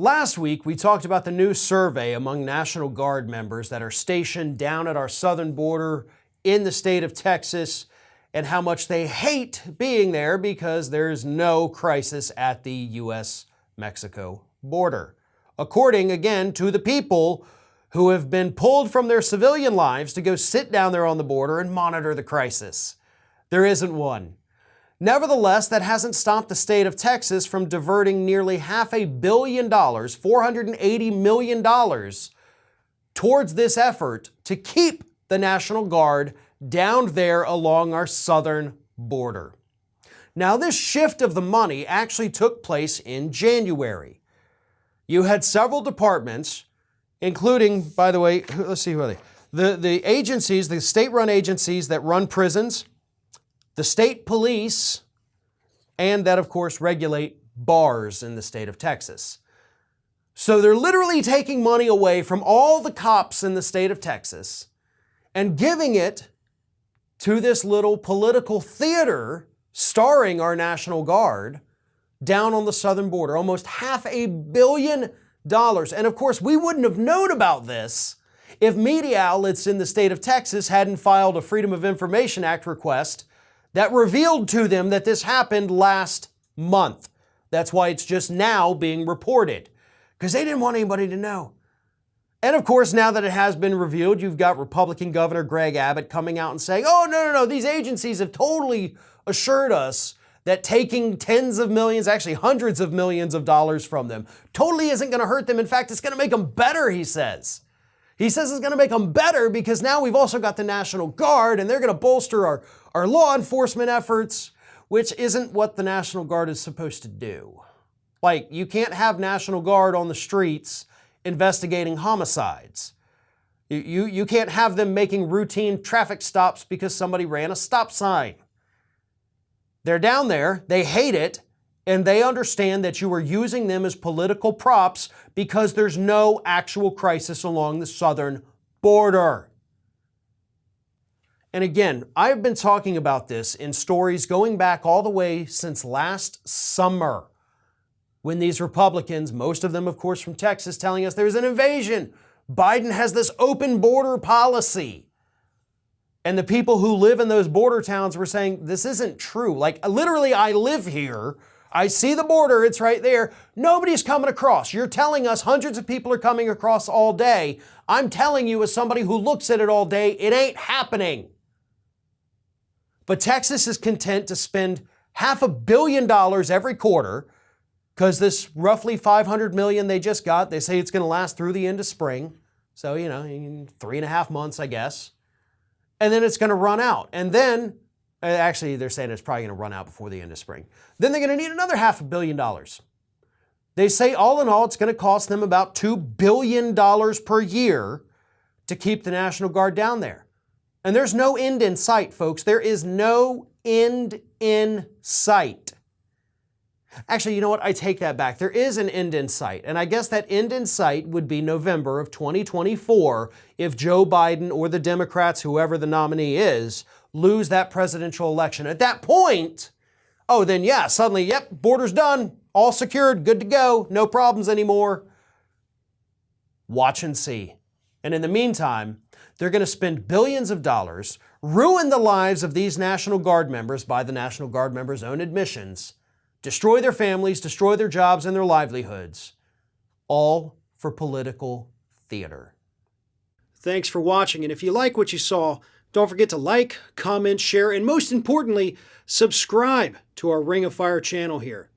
Last week, we talked about the new survey among National Guard members that are stationed down at our southern border in the state of Texas and how much they hate being there because there's no crisis at the U.S.-Mexico border. According, again, to the people who have been pulled from their civilian lives to go sit down there on the border and monitor the crisis. There isn't one. Nevertheless, that hasn't stopped the state of Texas from diverting nearly $500 million, $480 million, towards this effort to keep the National Guard down there along our southern border. Now, this shift of the money actually took place in January. You had several departments, including, by the way, let's see who are they? The agencies, the state-run agencies that run prisons, the state police, and that, of course, regulate bars in the state of Texas. So they're literally taking money away from all the cops in the state of Texas and giving it to this little political theater starring our National Guard down on the southern border, almost $500 million. And of course, we wouldn't have known about this if media outlets in the state of Texas hadn't filed a Freedom of Information Act request that revealed to them that this happened last month. That's why it's just now being reported, because they didn't want anybody to know. And of course, now that it has been revealed, you've got Republican Governor Greg Abbott coming out and saying, oh, no, these agencies have totally assured us that taking tens of millions, actually hundreds of millions of dollars from them totally isn't going to hurt them. In fact, it's going to make them better, he says. He says it's going to make them better because now we've also got the National Guard and they're going to bolster our law enforcement efforts, which isn't what the National Guard is supposed to do. Like, you can't have National Guard on the streets investigating homicides. You can't have them making routine traffic stops because somebody ran a stop sign. They're down there, they hate it, and they understand that you are using them as political props because there's no actual crisis along the southern border. And again, I've been talking about this in stories going back all the way since last summer, when these Republicans, most of them, of course, from Texas, telling us there's an invasion. Biden has this open border policy. And the people who live in those border towns were saying, this isn't true. Like, literally, I live here. I see the border. It's right there. Nobody's coming across. You're telling us hundreds of people are coming across all day. I'm telling you, as somebody who looks at it all day, it ain't happening. But Texas is content to spend $500 million every quarter because this roughly $500 million they just got, they say it's going to last through the end of spring. So, 3.5 months, I guess. And then it's going to run out. And then, actually, they're saying it's probably going to run out before the end of spring. Then they're going to need another $500 million. They say all in all, it's going to cost them about $2 billion per year to keep the National Guard down there. And there's no end in sight, folks. There is no end in sight. Actually, you know what? I take that back. There is an end in sight. And I guess that end in sight would be November of 2024 if Joe Biden or the Democrats, whoever the nominee is, lose that presidential election. At that point, then yeah, suddenly, yep, border's done, all secured, good to go, no problems anymore. Watch and see. And in the meantime, they're going to spend billions of dollars, ruin the lives of these National Guard members by the National Guard members' own admissions, destroy their families, destroy their jobs and their livelihoods, all for political theater. Thanks for watching, and if you like what you saw, don't forget to like, comment, share, and most importantly, subscribe to our Ring of Fire channel here.